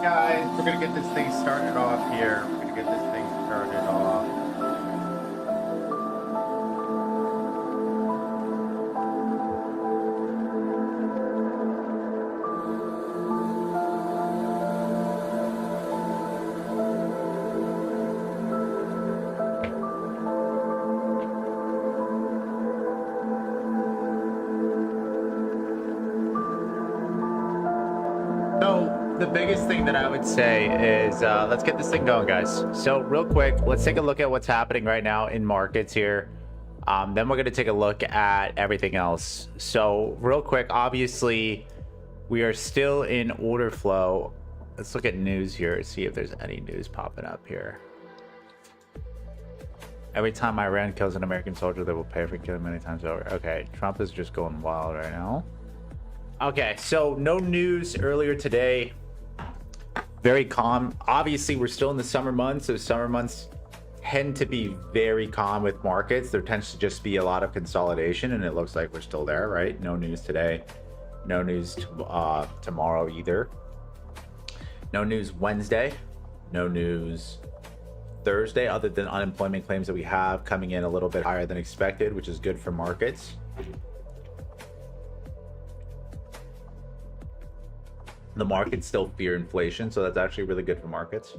guys, we're gonna get this thing started off here. We're gonna get this thing started off. The biggest thing that I would say is let's get this thing going, guys. So real quick, let's take a look at what's happening right now in markets here. Then we're going to take a look at everything else. So real quick, obviously we are still in order flow. Let's look at news here, see if there's any news popping up here. Every time Iran kills an American soldier, they will pay for killing many times over. Okay, Trump is just going wild right now. Okay, so no news earlier today. Very calm. Obviously, we're still in the summer months, so summer months tend to be very calm with markets. There tends to just be a lot of consolidation, and it looks like we're still there, right? No news today. No news tomorrow either. No news Wednesday. No news Thursday, other than unemployment claims that we have coming in a little bit higher than expected, which is good for markets. The markets still fear inflation, so that's actually really good for markets.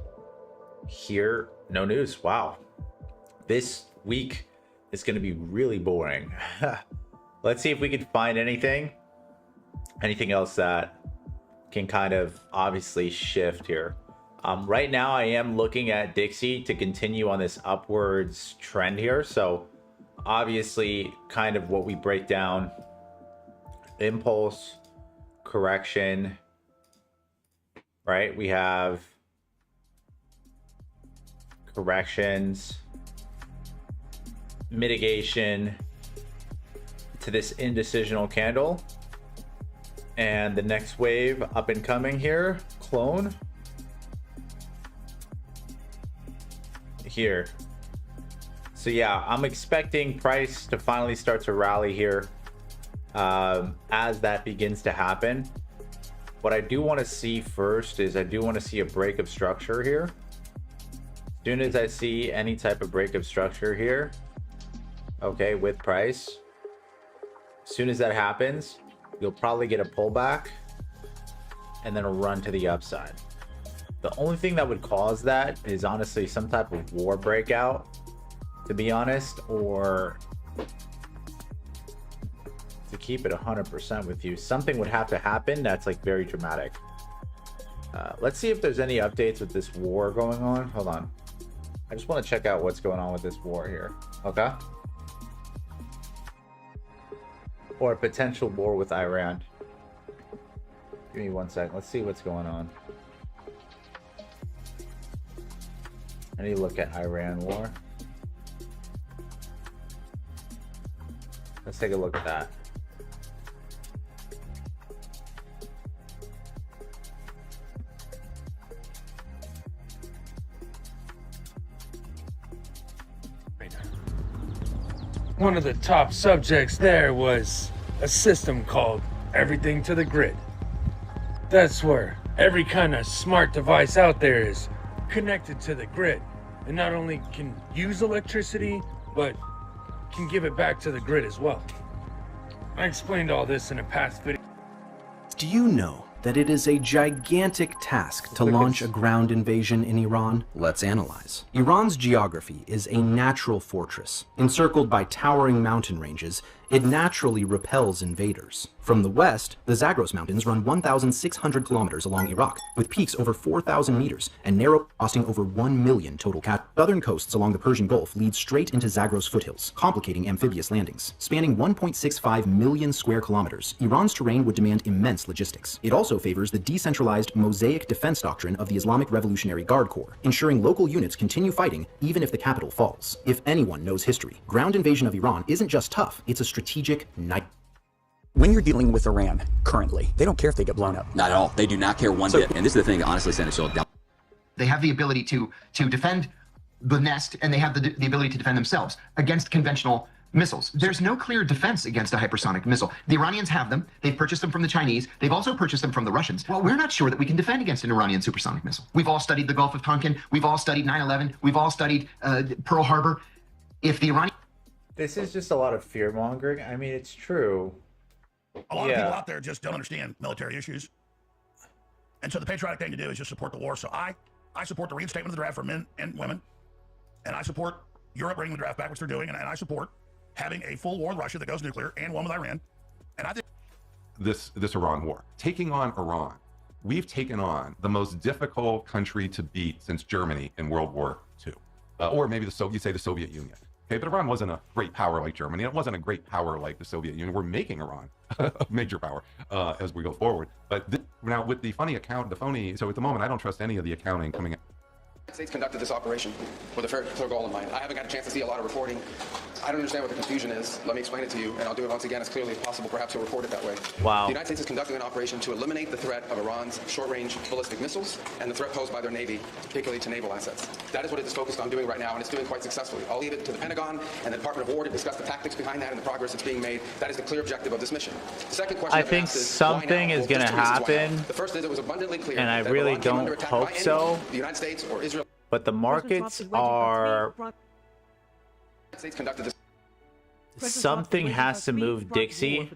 Here, no news. Wow. This week is going to be really boring. Let's see if we can find anything else that can kind of obviously shift here. Right now, I am looking at Dixie to continue on this upwards trend here. So obviously, kind of what we break down, impulse, correction, right? We have corrections, mitigation to this indecisional candle, and the next wave up and coming here, clone here. So yeah, I'm expecting price to finally start to rally here as that begins to happen. What I do want to see first is I do want to see a break of structure here. As soon as I see any type of break of structure here, okay, with price, as soon as that happens, you'll probably get a pullback and then a run to the upside. The only thing that would cause that is honestly some type of war breakout, to be honest, or to keep it 100% with you, something would have to happen that's like very dramatic. Let's see if there's any updates with this war going on. Hold on, I just want to check out what's going on with this war here. Okay, or a potential war with Iran. Give me 1 second. Let's see what's going on. I need to look at Iran war. Let's take a look at that. One of the top subjects there was a system called everything to the grid. That's where every kind of smart device out there is connected to the grid and not only can use electricity, but can give it back to the grid as well. I explained all this in a past video. Do you know that it is a gigantic task to launch a ground invasion in Iran? Let's analyze. Iran's geography is a natural fortress. Encircled by towering mountain ranges, it naturally repels invaders. From the west, the Zagros Mountains run 1,600 kilometers along Iraq, with peaks over 4,000 meters and narrow costing over 1 million total cat. Southern coasts along the Persian Gulf lead straight into Zagros foothills, complicating amphibious landings. Spanning 1.65 million square kilometers, Iran's terrain would demand immense logistics. It also favors the decentralized mosaic defense doctrine of the Islamic Revolutionary Guard Corps, ensuring local units continue fighting even if the capital falls. If anyone knows history, ground invasion of Iran isn't just tough, it's a strategic nightmare. When you're dealing with Iran currently, they don't care if they get blown up. Not at all. They do not care one bit. And this is the thing that honestly sent it so down. They have the ability to defend the nest, and they have the ability to defend themselves against conventional missiles. There's no clear defense against a hypersonic missile. The Iranians have them. They've purchased them from the Chinese. They've also purchased them from the Russians. Well, we're not sure that we can defend against an Iranian supersonic missile. We've all studied the Gulf of Tonkin. We've all studied 9/11. We've all studied Pearl Harbor. If the Iranian... This is just a lot of fear mongering. I mean, it's true. A lot of people out there just don't understand military issues. And so the patriotic thing to do is just support the war. So I support the reinstatement of the draft for men and women. And I support Europe bringing the draft back, which they're doing. And I support having a full war with Russia that goes nuclear and one with Iran. And I think this Iran war, taking on Iran, we've taken on the most difficult country to beat since Germany in World War II, or maybe the Soviet Union. Okay, but Iran wasn't a great power like Germany. It wasn't a great power like the Soviet Union. We're making Iran a major power as we go forward. But now with the phony, so at the moment, I don't trust any of the accounting coming out. The States conducted this operation with a fair goal in mind. I haven't got a chance to see a lot of reporting. I don't understand what the confusion is. Let me explain it to you, and I'll do it once again as clearly as possible. Perhaps you'll report it that way. Wow. The United States is conducting an operation to eliminate the threat of Iran's short-range ballistic missiles and the threat posed by their Navy, particularly to naval assets. That is what it is focused on doing right now, and it's doing quite successfully. I'll leave it to the Pentagon and the Department of War to discuss the tactics behind that and the progress that's being made. That is the clear objective of this mission. The second question I think something is going to happen, the first is it was abundantly clear, and I that really Iran came under don't attack by hope anyone, so. The United States or Israel. But the markets are... States conducted this. Something has to move Dixie.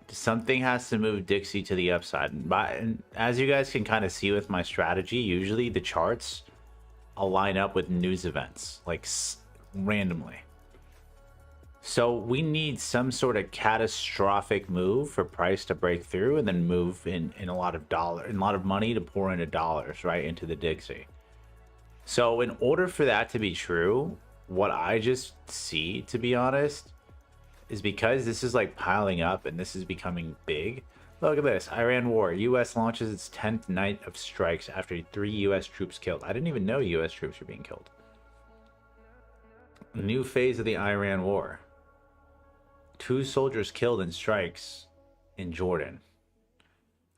Something has to move Dixie to the upside. And as you guys can kind of see with my strategy, usually the charts will line up with news events, like randomly. So we need some sort of catastrophic move for price to break through and then move in a lot of money to pour into dollars, right, into the Dixie. So in order for that to be true, what I just see, to be honest, is because this is like piling up and this is becoming big. Look at this. Iran war. U.S. launches its 10th night of strikes after 3 U.S. troops killed. I didn't even know U.S. troops were being killed. New phase of the Iran war. 2 soldiers killed in strikes in Jordan.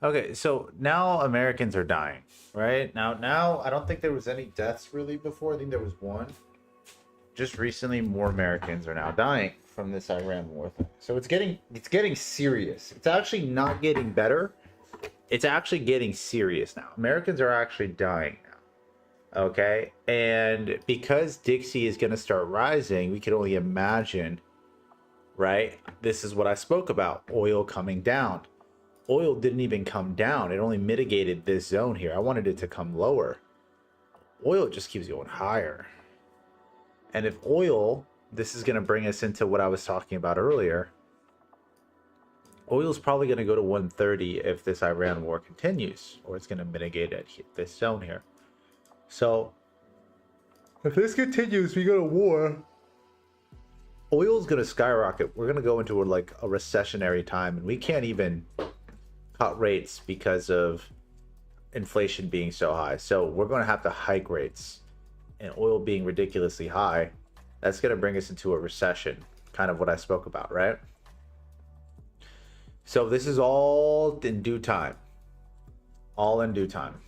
Okay, so now Americans are dying, right? Now I don't think there was any deaths really before. I think there was one. Just recently, more Americans are now dying from this Iran war thing. So it's getting serious. It's actually not getting better. It's actually getting serious now. Americans are actually dying now. Okay? And because Dixie is going to start rising, we can only imagine, right? This is what I spoke about. Oil coming down. Oil didn't even come down. It only mitigated this zone here. I wanted it to come lower. Oil just keeps going higher. And if oil, this is going to bring us into what I was talking about earlier. Oil is probably going to go to 130 if this Iran war continues, or it's going to mitigate at this zone here. So if this continues, we go to war. Oil is going to skyrocket. We're going to go into like a recessionary time, and we can't even cut rates because of inflation being so high. So we're going to have to hike rates. And oil being ridiculously high, that's going to bring us into a recession, kind of what I spoke about, right? So this is all in due time. All in due time.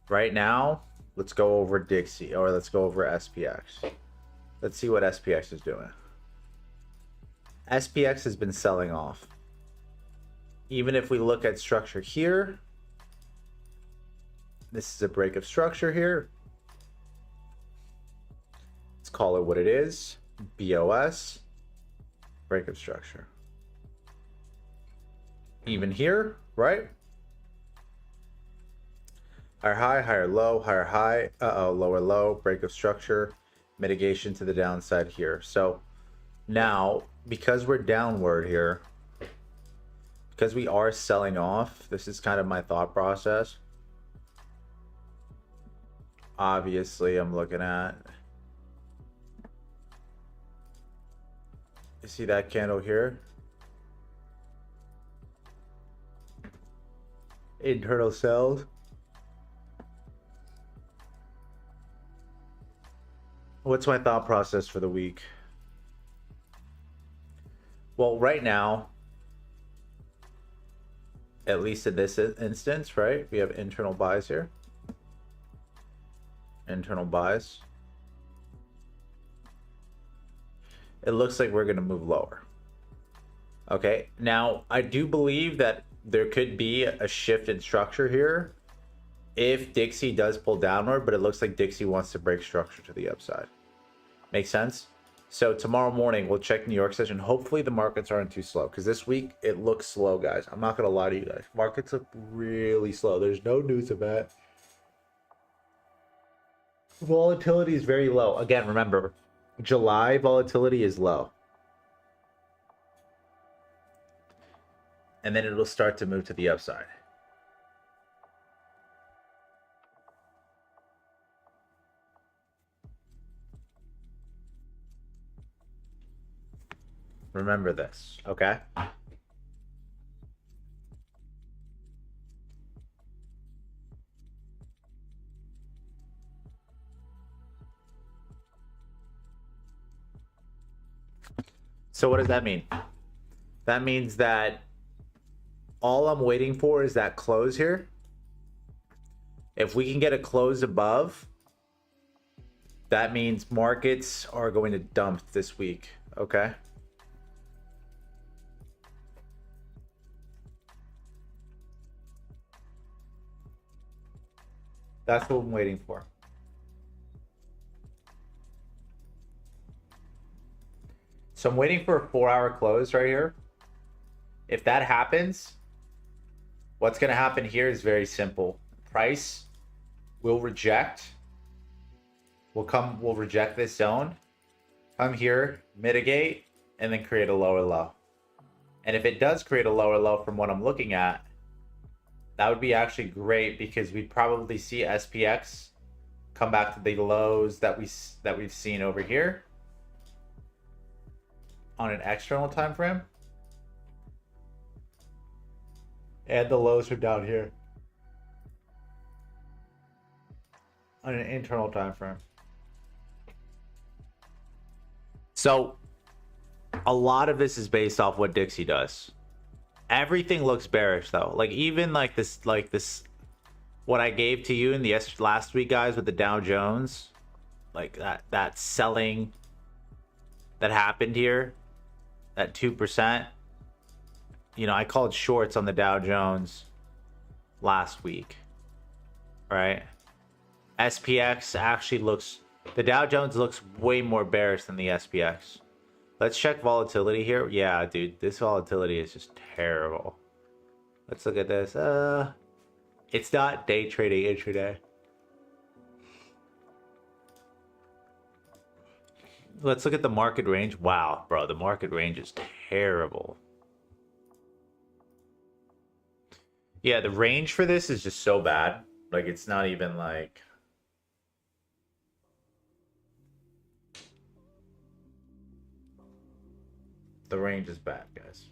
Right now, let's go over Dixie, or let's go over SPX. Let's see what SPX is doing. SPX has been selling off. Even if we look at structure here, this is a break of structure here. Let's call it what it is. BOS, break of structure. Even here, right? Higher high, higher low, higher high, lower low, break of structure, mitigation to the downside here. So now, because we're downward here, because we are selling off, this is kind of my thought process. Obviously, I'm looking at, you see that candle here? Internal sales. What's my thought process for the week? Well, right now, at least in this instance, right? We have internal buys here. Internal buys. it looks like we're going to move lower. Okay, now I do believe that there could be a shift in structure here if Dixie does pull downward, but it looks like Dixie wants to break structure to the upside. Make sense? So tomorrow morning, we'll check New York session. Hopefully the markets aren't too slow, because this week it looks slow, guys. I'm not going to lie to you guys. Markets look really slow. There's no news of that. Volatility is very low. Again, remember, July volatility is low. And then it'll start to move to the upside. Remember this, okay? So what does that mean? That means that all I'm waiting for is that close here. If we can get a close above, that means markets are going to dump this week, okay? That's what I'm waiting for. So I'm waiting for a 4-hour close right here. If that happens, what's going to happen here is very simple. Price will reject. We'll reject this zone. Come here, mitigate, and then create a lower low. And if it does create a lower low from what I'm looking at, that would be actually great, because we'd probably see SPX come back to the lows that we've seen over here on an external time frame. And the lows are down here on an internal time frame. So a lot of this is based off what Dixie does. Everything looks bearish though. Like even like this, what I gave to you in the last week, guys, with the Dow Jones, like that selling that happened here, that 2%. You know, I called shorts on the Dow Jones last week, right? SPX actually looks, the Dow Jones looks way more bearish than the SPX. Let's check volatility here. Yeah, dude, this volatility is just terrible. Let's look at this. It's not day trading intraday. Let's look at the market range. Wow, bro, the market range is terrible. Yeah, the range for this is just so bad. Like, it's not even like... The range is bad, guys.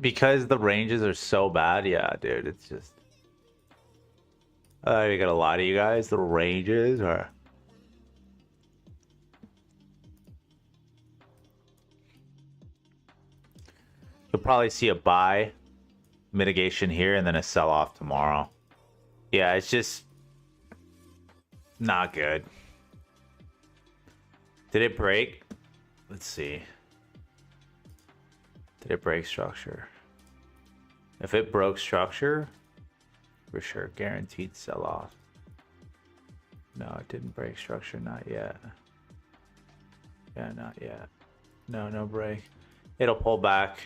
Because the ranges are so bad, yeah, dude, it's just... I gotta lie to you guys, the ranges are... You'll probably see a buy mitigation here and then a sell-off tomorrow. Yeah, it's just... not good. Did it break? Let's see. Did it break structure? If it broke structure, for sure, guaranteed sell off. No, it didn't break structure, not yet. Yeah, not yet. No, no break. It'll pull back.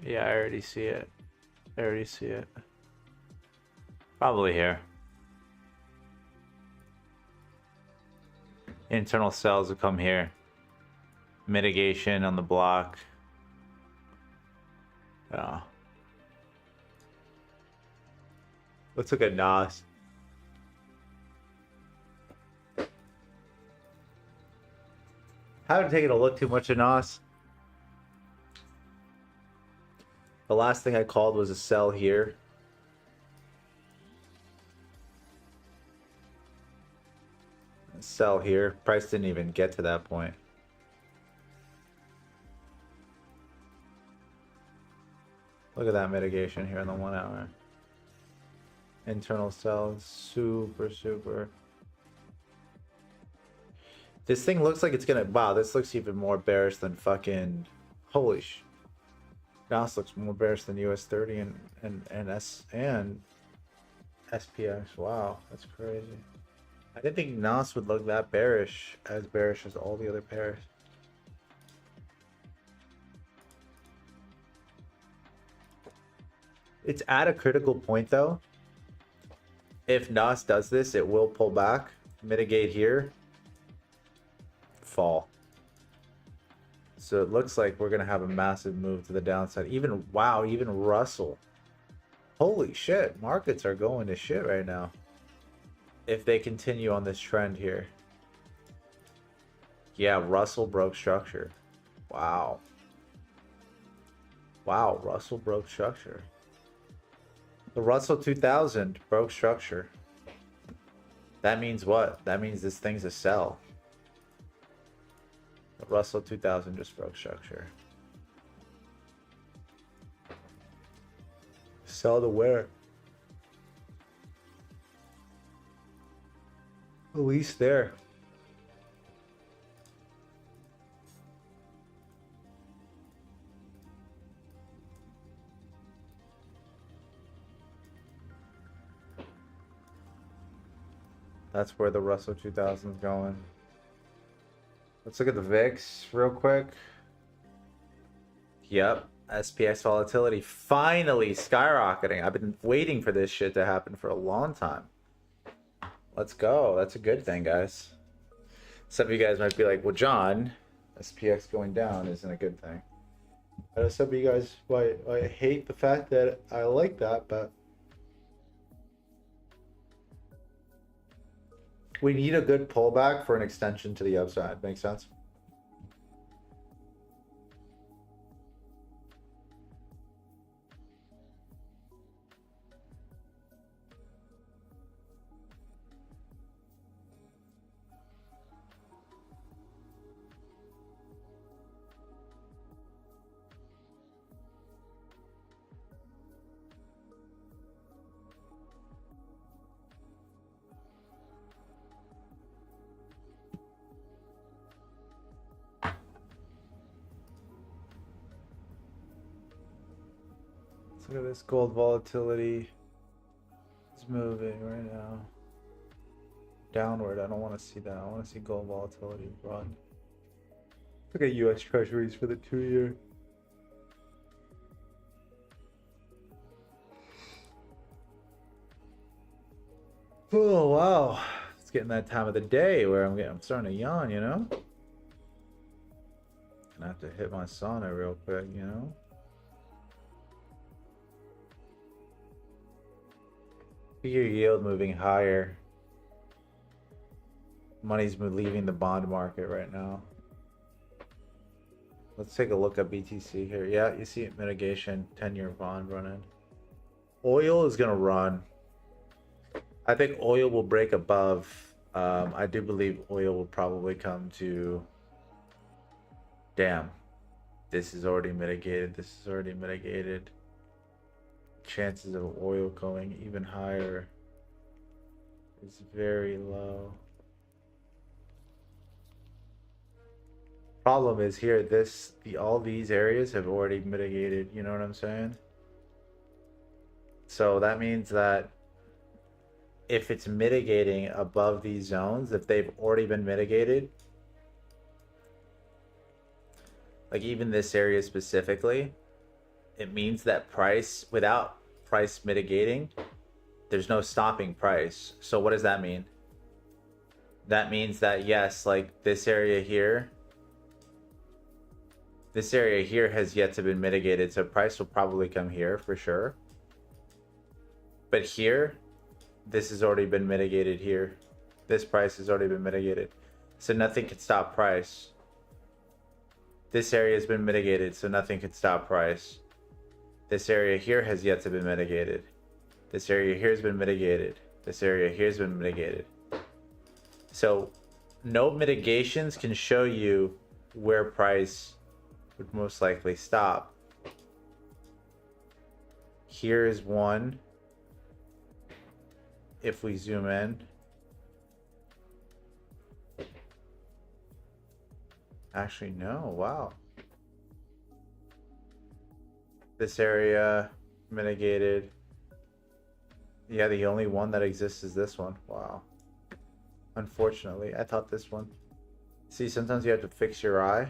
Yeah, I already see it. I already see it. Probably here. Internal cells will come here. Mitigation on the block. Yeah. Let's look at NOS. Haven't taken a look too much at NOS. The last thing I called was a sell here. Sell here. Price didn't even get to that point. Look at that mitigation here in the 1 hour. Internal sell, super. This thing looks like it's gonna, wow, this looks even more bearish than fucking, holy sh. NOS looks more bearish than US 30 and SPX. Wow, that's crazy. I didn't think NOS would look that bearish as all the other pairs. It's at a critical point though. If NOS does this, it will pull back, mitigate here, fall. So it looks like we're gonna have a massive move to the downside. Even, wow, even Russell. Holy shit, markets are going to shit right now. If they continue on this trend here. Yeah, Russell broke structure. Wow. Wow, Russell broke structure. The Russell 2000 broke structure. That means what? That means this thing's a sell. The Russell 2000 just broke structure. Sell to where? At least there. That's where the Russell 2000 is going. Let's look at the VIX real quick. Yep, SPX volatility finally skyrocketing. I've been waiting for this shit to happen for a long time. Let's go. That's a good thing, guys. Some of you guys might be like, well, John, SPX going down isn't a good thing. I know some of you guys might hate the fact that I like that, but we need a good pullback for an extension to the upside. Makes sense? Look at this gold volatility. It's moving right now. Downward. I don't want to see that. I want to see gold volatility run. Look at US Treasuries for the 2-year. Oh wow. It's getting that time of the day where I'm starting to yawn, you know? Gonna have to hit my sauna real quick, you know? Your yield moving higher. Money's leaving the bond market right now. Let's take a look at BTC here. Yeah, you see it, mitigation, 10-year bond running. Oil is gonna run. I think oil will break above. I do believe oil will probably come to. Damn, this is already mitigated. This is already mitigated. Chances of oil going even higher is very low. Problem is here, all these areas have already mitigated, you know what I'm saying? So that means that if it's mitigating above these zones, if they've already been mitigated, like even this area specifically, it means that price, without price mitigating, there's no stopping price. So what does that mean? That means that yes, like this area here has yet to be mitigated, so price will probably come here for sure. But here, this has already been mitigated here. This price has already been mitigated, so nothing can stop price. This area has been mitigated, so nothing can stop price. This area here has yet to be mitigated. This area here has been mitigated. This area here has been mitigated. So no mitigations can show you where price would most likely stop. Here is one. If we zoom in, actually no, wow. This area mitigated. Yeah, the only one that exists is this one. Wow. Unfortunately, I thought this one. See, sometimes you have to fix your eye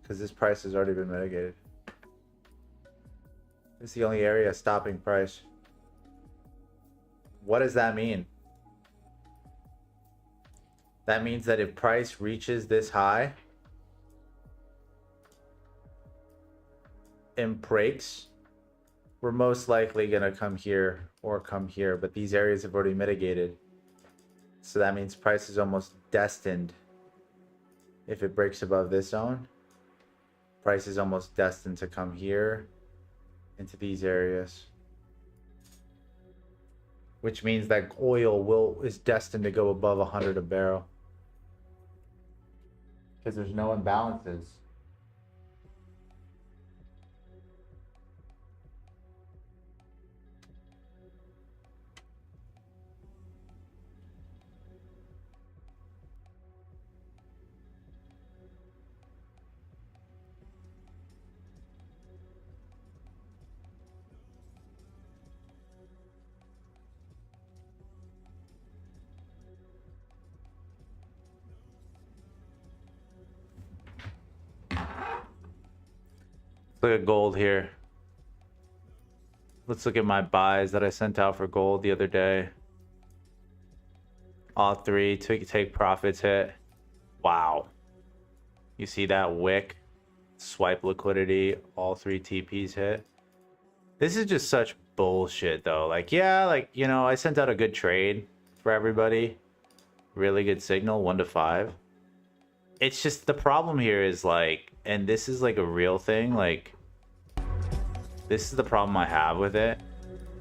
because this price has already been mitigated. It's the only area stopping price. What does that mean? That means that if price reaches this high and breaks, we're most likely gonna come here or come here, but these areas have already mitigated. So that means price is almost destined. If it breaks above this zone, price is almost destined to come here into these areas. Which means that oil is destined to go above 100 a barrel. Because there's no imbalances. Look at gold here. Let's look at my buys that I sent out for gold the other day. All three take profits hit. Wow. You see that wick? Swipe liquidity. All three TPs hit. This is just such bullshit though. Like, yeah, like, you know, I sent out a good trade for everybody. Really good signal, 1 to 5. It's just the problem here is like, and this is like a real thing, like this is the problem I have with it.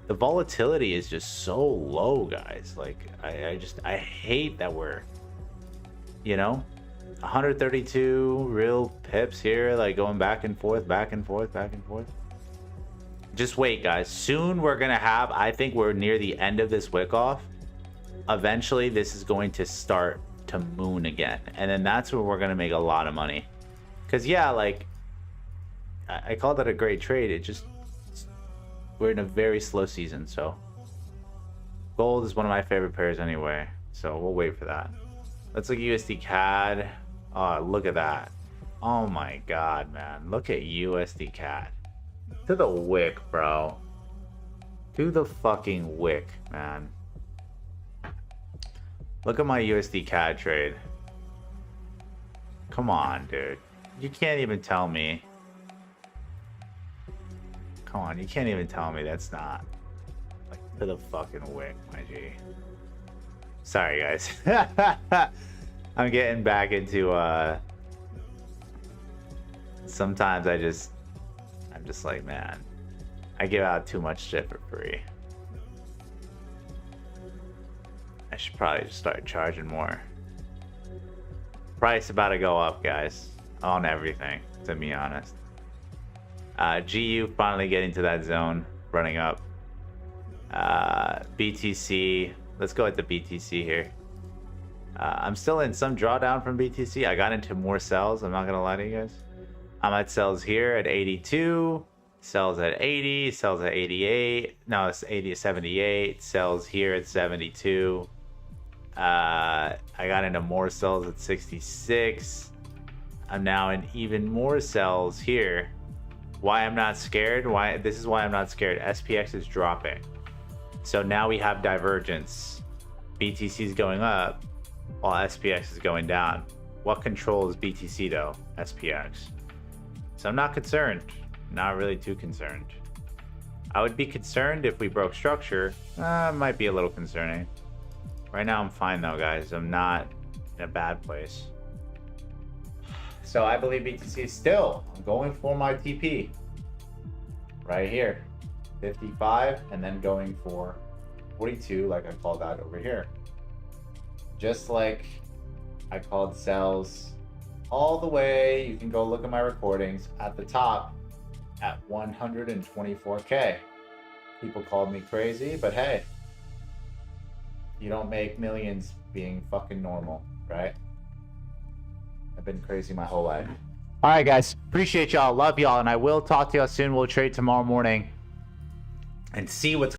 The volatility is just so low, guys. Like I hate that we're, you know, 132 real pips here, like going back and forth, back and forth, back and forth. Just wait, guys. Soon we're gonna have, I think we're near the end of this wick off. Eventually this is going to start to moon again, and then that's where we're gonna make a lot of money. Because yeah, like I call that a great trade. It just, we're in a very slow season, so gold is one of my favorite pairs anyway, so we'll wait for that. Let's look at USD CAD. Oh, look at that. Oh my god, man, look at USD CAD. To the wick, bro. To the fucking wick, man. Look at my USD CAD trade. Come on, dude. You can't even tell me. Come on, you can't even tell me that's not like to the fucking wick, my G. Sorry, guys. I'm getting back into sometimes I'm just like, man, I give out too much shit for free. I should probably just start charging more. Price about to go up, guys, on everything, to be honest. GU finally getting to that zone, running up. BTC, let's go at the BTC here. I'm still in some drawdown from BTC. I got into more sells, I'm not gonna lie to you guys. I'm at sells here at 82, sells at 80, sells at 88. No, it's 80 78, sells here at 72. I got into more sells at 66. I'm now in even more sells here. Why I'm not scared? This is why I'm not scared. SPX is dropping. So now we have divergence. BTC is going up while SPX is going down. What controls BTC though? SPX. So I'm not concerned. Not really too concerned. I would be concerned if we broke structure. Might be a little concerning. Right now I'm fine though, guys. I'm not in a bad place. So I believe BTC is still, I'm going for my TP. right here. 55 and then going for 42 like I called out over here. Just like I called sells all the way, you can go look at my recordings, at the top at 124K. People called me crazy, but hey, you don't make millions being fucking normal, right? I've been crazy my whole life. All right, guys. Appreciate y'all. Love y'all. And I will talk to y'all soon. We'll trade tomorrow morning and see what's